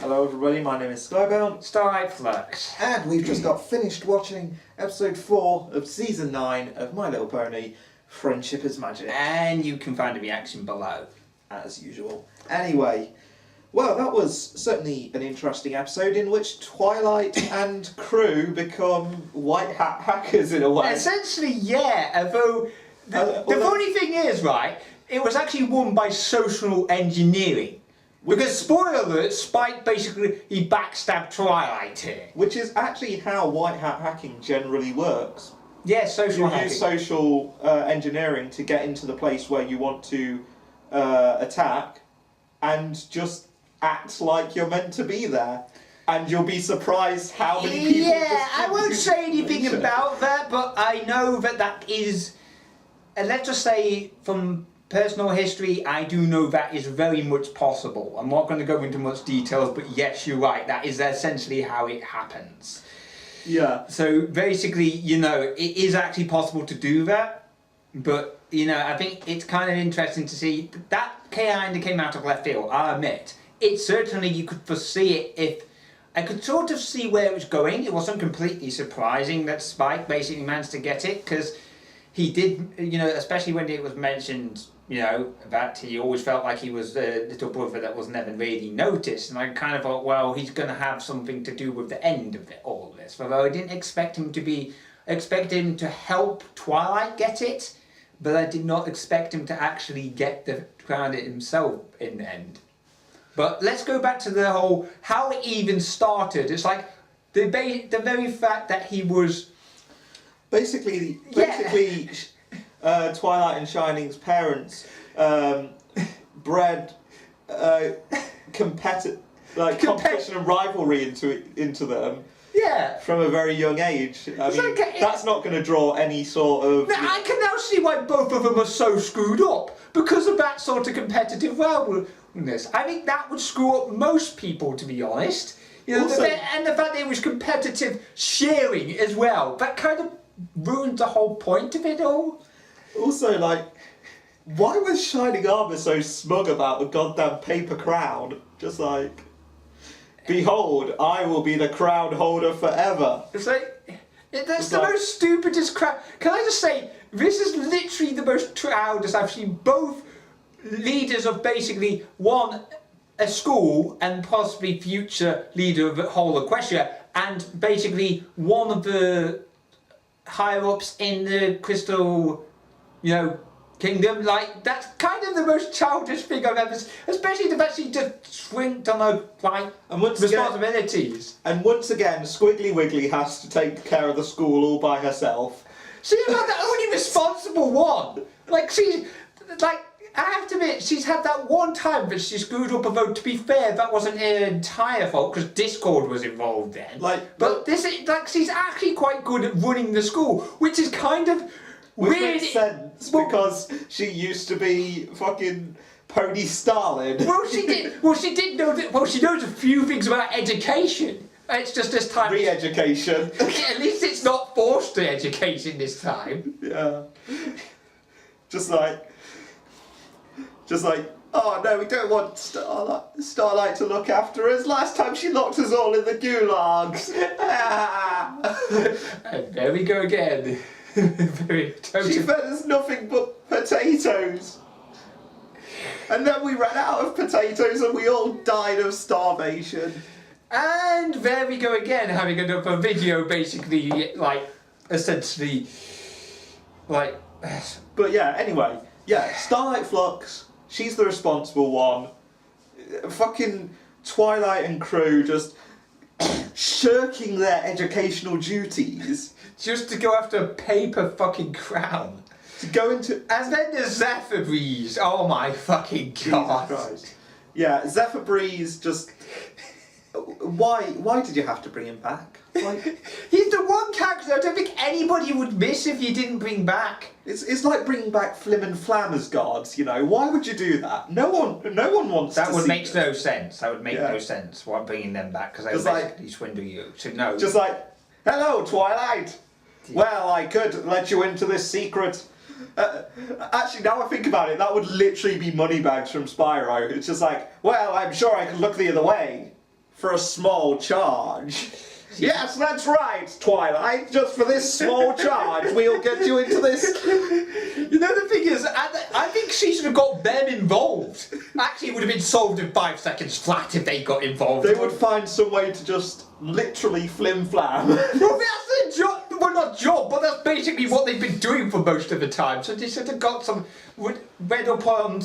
Hello everybody, my name is Skybound. Starlight Flux. And we've just got finished watching episode 4 of season 9 of My Little Pony, Friendship is Magic. And you can find a reaction below. As usual. Anyway, well, that was certainly an interesting episode in which Twilight and crew become white hat hackers in a way. Essentially, yeah, although the funny thing is, right, it was actually won by social engineering. Because, spoiler alert, Spike basically, he backstabbed Twilight here. Which is actually how white hat hacking generally works. Yeah, social hacking. You use social engineering to get into the place where you want to attack and just act like you're meant to be there. And you'll be surprised how many people... Yeah, I won't say anything about that, but I know that that is... And let's just say, from personal history, I do know that is very much possible. I'm not going to go into much details, but yes, you're right, that is essentially how it happens. Yeah. So basically, you know, it is actually possible to do that, but, you know, I think it's kind of interesting to see that kind of came out of left field, I admit. It certainly, you could foresee it if... I could sort of see where it was going. It wasn't completely surprising that Spike basically managed to get it, because he did, you know, especially when it was mentioned, you know, that he always felt like he was the little brother that was never really noticed. And I kind of thought, well, he's going to have something to do with the end of all of this. Although I didn't expect him to be, I expected him to help Twilight get it, but I did not expect him to actually get the crown himself in the end. But let's go back to the whole, how it even started. It's like, the very fact that he was... Basically, Twilight and Shining's parents bred competition and rivalry into them. Yeah. From a very young age. I mean, like that's not going to draw any sort of... I can now see why both of them are so screwed up. Because of that sort of competitive rivalriness. I think that would screw up most people, to be honest. You know, also, and the fact that it was competitive sharing as well. That kind of ruined the whole point of it all. Also, like, why was Shining Armour so smug about the goddamn paper crown? Just like, behold, I will be the crown holder forever. It's like, that's the most stupidest crown. Can I just say, this is literally the most proudest I've seen both leaders of basically one, a school, and possibly future leader of the whole Equestria, and basically one of the higher ups in the Crystal, you know, Kingdom. Like, that's kind of the most childish thing I've ever seen, especially the fact she just shrinked on her, like, responsibilities. And once again, Squiggly Wiggly has to take care of the school all by herself. She's not the only responsible one. Like, she's, like, I have to admit, she's had that one time that she screwed up, although to be fair, that wasn't her entire fault, because Discord was involved then. Like, but this is, like, she's actually quite good at running the school, which is kind of which weird. Makes sense, because she used to be fucking Pony Stalin. Well, she did know that, well, she knows a few things about education. It's just this time... Re-education. At least it's not forced education this time. Yeah. Just like, oh no, we don't want Starlight to look after us. Last time she locked us all in the gulags. And there we go again. She fed us nothing but potatoes. And then we ran out of potatoes and we all died of starvation. And there we go again, having another video basically, like, essentially, like... But yeah, anyway, yeah, Starlight Flux, she's the responsible one. Fucking Twilight and crew just shirking their educational duties. Just to go after a paper fucking crown. To go into... And then the Zephyr Breeze, oh my fucking god. Jesus Christ. Yeah, Zephyr Breeze just... Why did you have to bring him back? Like, he's the one character I don't think anybody would miss if you didn't bring back. It's like bringing back Flim and Flam as guards, you know. Why would you do that? No one wants that to would see make them. no sense. That would make no sense. Why bringing them back? Because they would basically swindle you. So no. Just like, hello, Twilight. Yeah. Well, I could let you into this secret. Actually, now I think about it, that would literally be Moneybags from Spyro. It's just like, well, I'm sure I could look the other way. for a small charge. Yes, that's right, Twilight. Just for this small charge, we'll get you into this. You know, the thing is, I think she should have got them involved. Actually, it would have been solved in 5 seconds flat if they got involved. They would find some way to just literally flim-flam. Well, that's their job. Well, not job, but that's basically what they've been doing for most of the time. So they should have got some read up on.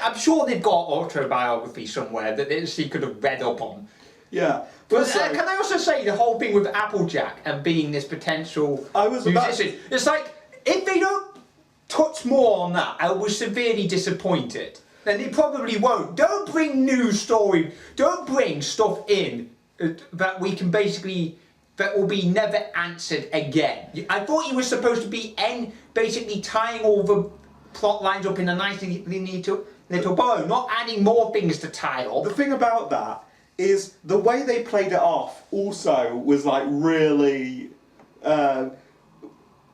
I'm sure they've got autobiography somewhere that she could have read up on. Yeah. But can I also say the whole thing with Applejack and being this potential musician? It's like, if they don't touch more on that, I was severely disappointed. And they probably won't. Don't bring new story. Don't bring stuff in that we can basically, that will be never answered again. I thought he was supposed to be basically tying all the plot lines up in a nice little bow, not adding more things to tie up. The thing about that is the way they played it off also was like really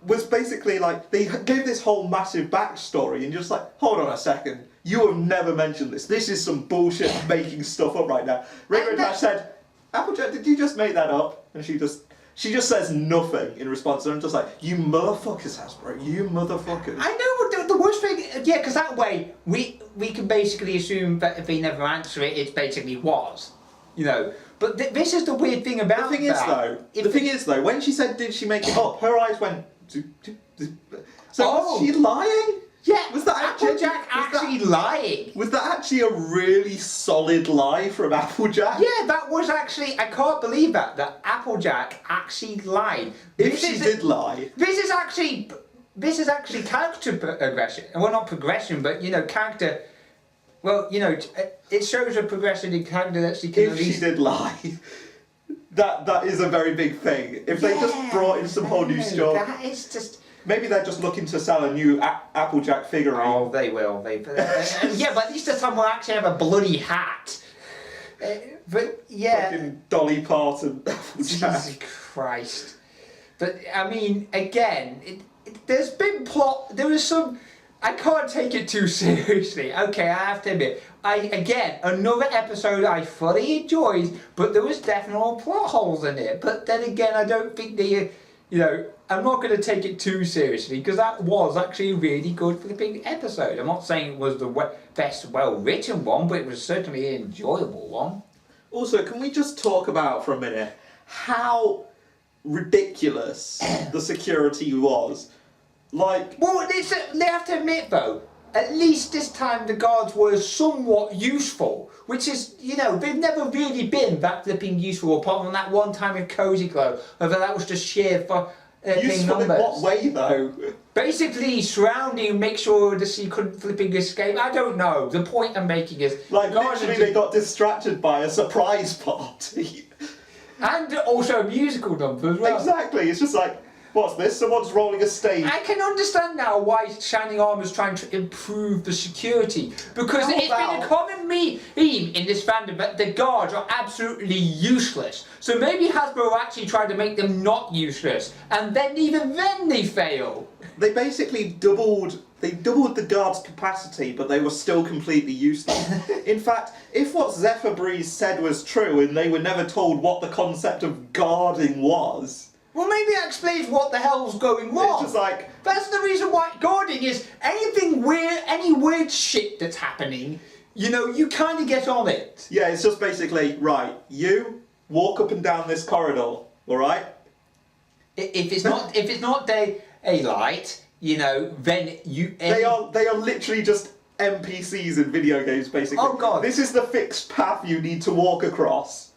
was basically like they gave this whole massive backstory and just like, hold on a second, you have never mentioned this. This is some bullshit making stuff up right now. Rainbow Dash said, Applejack, did you just make that up? And she just says nothing in response, and I'm just like, you motherfuckers, Hasbro, you motherfuckers. I know, the worst thing, yeah, because that way we can basically assume that if they never answer it, it basically was. You know, but this is the weird thing about the thing is though, when she said, did she make it up, her eyes went, so was she lying? Yeah, was that Applejack actually lying? Was that actually a really solid lie from Applejack? Yeah, that was actually, I can't believe that Applejack actually lied. If she did lie. This is actually character progression. Well, not progression, but, you know, character. Well, you know, it shows a progression in character that she can. If she did lie, that is a very big thing. If they just brought in some whole new stuff, that is just. Maybe they're just looking to sell a new Applejack figurine. Oh, they will. Yeah, but at least this time we'll actually have a bloody hat. But yeah. Fucking Dolly Parton Applejack. Jesus Christ. But I mean, again, there's been plot. There was some. I can't take it too seriously. Okay, I have to admit. Again, another episode I fully enjoyed, but there was definitely plot holes in it. But then again, I don't think they, you know, I'm not going to take it too seriously because that was actually a really good flipping episode. I'm not saying it was the best well-written one, but it was certainly an enjoyable one. Also, can we just talk about for a minute how ridiculous the security was? Like, well, they have to admit though, at least this time the guards were somewhat useful, which is, you know, they've never really been that flipping useful apart from that one time with Cozy Glow, although that was just sheer for useful numbers. In what way though? Basically surrounding, make sure that she couldn't flipping escape. I don't know. The point I'm making is, like, literally they got distracted by a surprise party. And also a musical number as well. Exactly, it's just like, what's this? Someone's rolling a stage. I can understand now why Shining Armour's trying to improve the security. Because it's been a common theme in this fandom that the guards are absolutely useless. So maybe Hasbro actually tried to make them not useless. And then even then they fail. They basically doubled the guards' capacity, but they were still completely useless. In fact, if what Zephyr Breeze said was true and they were never told what the concept of guarding was... Well, maybe that explains what the hell's going wrong. It's just like... That's the reason why guarding is anything weird, any weird shit that's happening, you know, you kind of get on it. Yeah, it's just basically, right, you walk up and down this corridor, alright? If it's not daylight, you know, then you... They are literally just NPCs in video games, basically. Oh, God. This is the fixed path you need to walk across.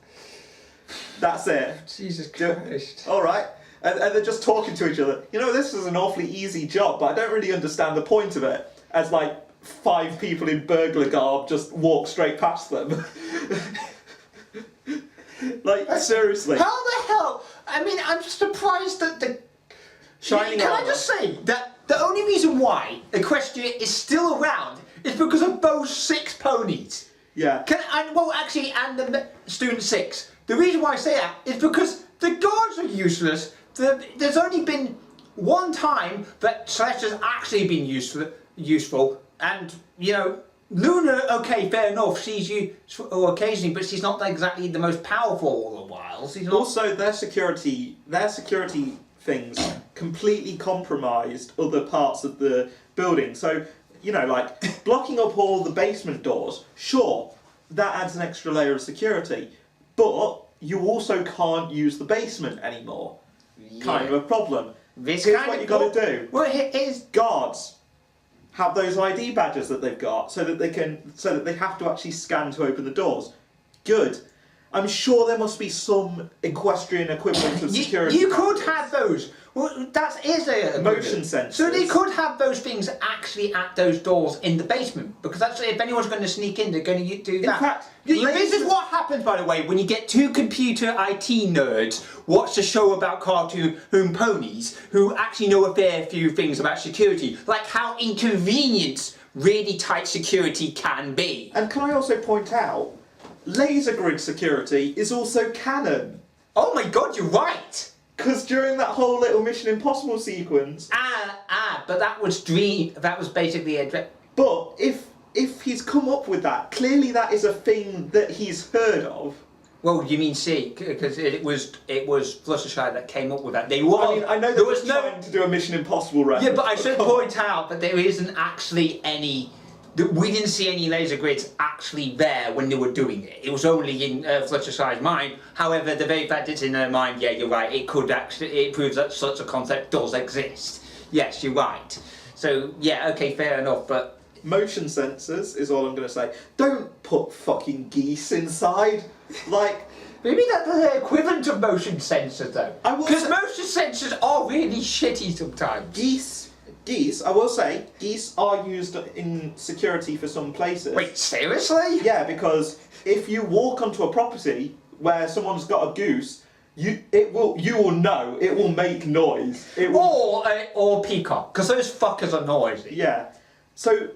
That's it. Jesus Christ. Alright. And they're just talking to each other. You know, this is an awfully easy job, but I don't really understand the point of it. As, like, 5 people in burglar garb just walk straight past them. Like, seriously. How the hell? I mean, I'm surprised that the... Shining Can Armour. I just say that the only reason why Equestria is still around is because of those 6 ponies. Yeah. And the Student 6. The reason why I say that is because the guards are useless. There's only been one time that Celestia's actually been useful, and, you know, Luna, okay, fair enough. She's you occasionally, but she's not exactly the most powerful all the while. She's not... Also, their security things completely compromised other parts of the building. So, you know, like blocking up all the basement doors. Sure, that adds an extra layer of security, but you also can't use the basement anymore. Yeah. Kind of a problem. This Here's kind what of you got to do. Well, here's Guards have those ID badges that they've got, so that they have to actually scan to open the doors. Good. I'm sure there must be some equestrian equivalent of security. You could have those. Well, that is a motion sensors. So they could have those things actually at those doors in the basement, because that's if anyone's going to sneak in, they're going to do that. In fact, this is what happens, by the way, when you get two computer IT nerds watch a show about cartoon ponies who actually know a fair few things about security, like how inconvenient really tight security can be. And can I also point out, laser grid security is also canon. Oh my god, you're right! Because during that whole little Mission Impossible sequence... But that was basically a... But if he's come up with that, clearly that is a thing that he's heard of. Well, you mean C, because it was Fluttershy that came up with that. I mean, I know there was trying to do a Mission Impossible reference. Yeah, but I should point out that there isn't actually any... We didn't see any laser grids actually there when they were doing it. It was only in Fluttershy's mind. However, the very fact it's in her mind, yeah, you're right. It proves that such a concept does exist. Yes, you're right. So yeah, okay, fair enough. But motion sensors is all I'm going to say. Don't put fucking geese inside. Like maybe that's the equivalent of motion sensors, though. Because motion sensors are really shitty sometimes. Geese, I will say, geese are used in security for some places. Wait, seriously? Yeah, because if you walk onto a property where someone's got a goose, you will know, it will make noise. Or peacock, because those fuckers are noisy. Yeah. So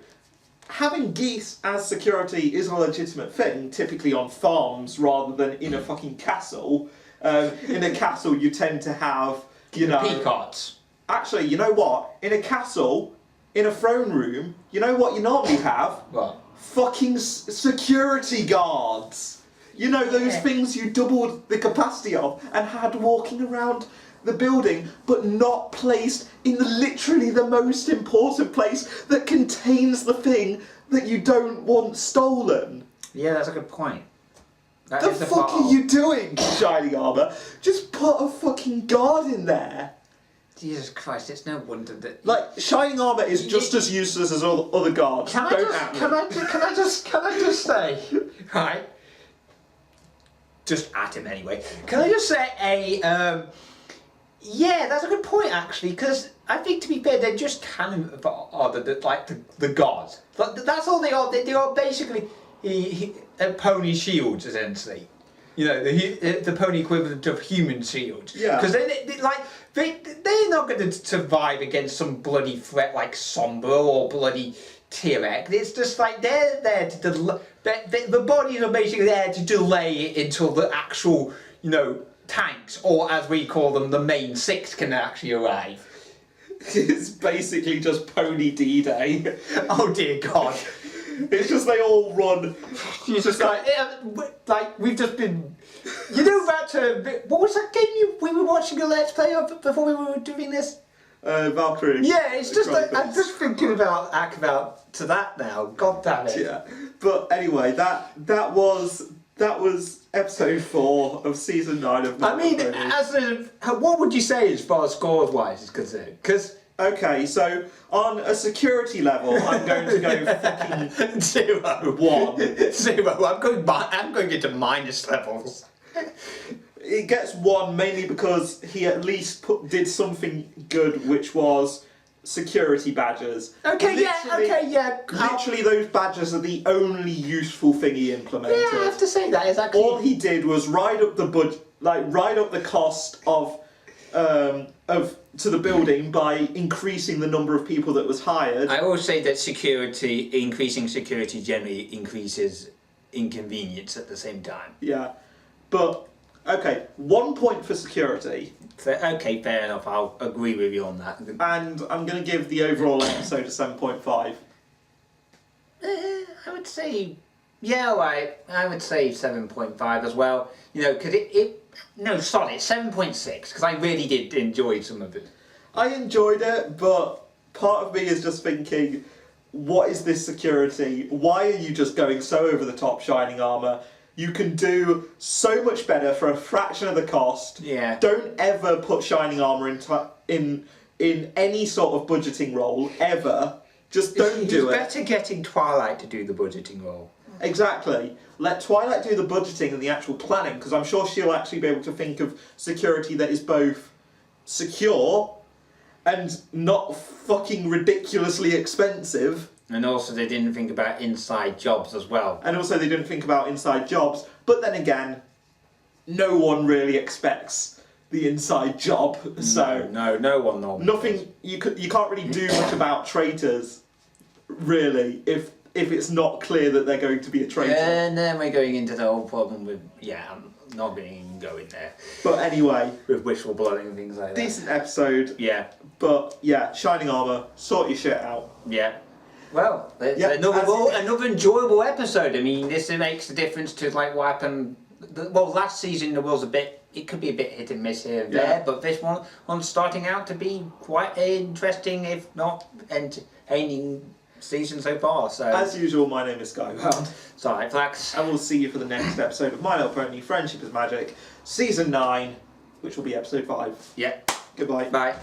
having geese as security is a legitimate thing, typically on farms rather than in a fucking castle. In a castle you tend to have, peacocks. Actually, you know what? In a castle, in a throne room, you know what you normally have? What? Fucking security guards. You know, those things you doubled the capacity of and had walking around the building, but not placed in literally the most important place that contains the thing that you don't want stolen. Yeah, that's a good point. The fuck are you doing, Shining Armour? Just put a fucking guard in there. Jesus Christ, it's no wonder that... Like, Shining Armour is just as useless as all other guards. Can I just say, right? Just at him anyway. Can I just say yeah, that's a good point actually, because I think to be fair, they're just canon are the gods. That's all they are. They are basically pony shields essentially. You know, the pony equivalent of human shields. Yeah. Because they're not going to survive against some bloody threat like Sombra or bloody T-Rex. It's just like they're there to the bodies are basically there to delay it until the actual, tanks, or as we call them, the main six can actually arrive. It's basically just Pony D-Day. Oh dear God. It's just they all run. It's just like we've just been. What was that game we were watching a Let's Play of before we were doing this? Valkyrie. Yeah, it's just like I'm just thinking about to that now. God damn it. Yeah, but anyway, that was episode 4 of season 9 of. I mean, what would you say as far as scores wise is concerned? Because. Okay, so on a security level, I'm going to go fucking 0. 1. 0. I'm going into minus levels. It gets 1 mainly because he at least did something good, which was security badges. Okay, yeah. Literally, those badges are the only useful thing he implemented. Yeah, I have to say that is actually. All he did was ride up the cost of to the building by increasing the number of people that was hired. I always say that increasing security generally increases inconvenience at the same time. Yeah, but okay, 1 point for security. Okay, fair enough. I'll agree with you on that. And I'm going to give the overall episode a 7.5. I would say, yeah, right. I would say 7.5 as well. You know, because no, sorry, 7.6 because I really did enjoy some of it. I enjoyed it, but part of me is just thinking, what is this security? Why are you just going so over the top, Shining Armour? You can do so much better for a fraction of the cost. Yeah. Don't ever put Shining Armour in any sort of budgeting role, ever. Just don't do it. It's better getting Twilight to do the budgeting role. Exactly. Let Twilight do the budgeting and the actual planning, because I'm sure she'll actually be able to think of security that is both secure and not fucking ridiculously expensive. And also they didn't think about inside jobs as well. And also they didn't think about inside jobs. But then again, no one really expects the inside job. So no one normally. nothing. You can't really do much about traitors, really, if it's not clear that they're going to be a traitor. And then we're going into the whole problem with I'm not going to go in there. But anyway, With wishful blooding and things like that. decent episode. Yeah. But yeah, Shining Armour, sort your shit out. Yeah. Well, it's Yeah, another enjoyable episode. I mean, this makes a difference to like what happened. Well, last season there was it could be a bit hit and miss here and there, but this one's starting out to be quite interesting, if not entertaining season so far. So As usual, my name is Skybound, sorry, Flax. and we'll see you for the next episode of My Little Pony: Friendship is Magic, Season 9, which will be Episode 5. Yeah. Goodbye. Bye.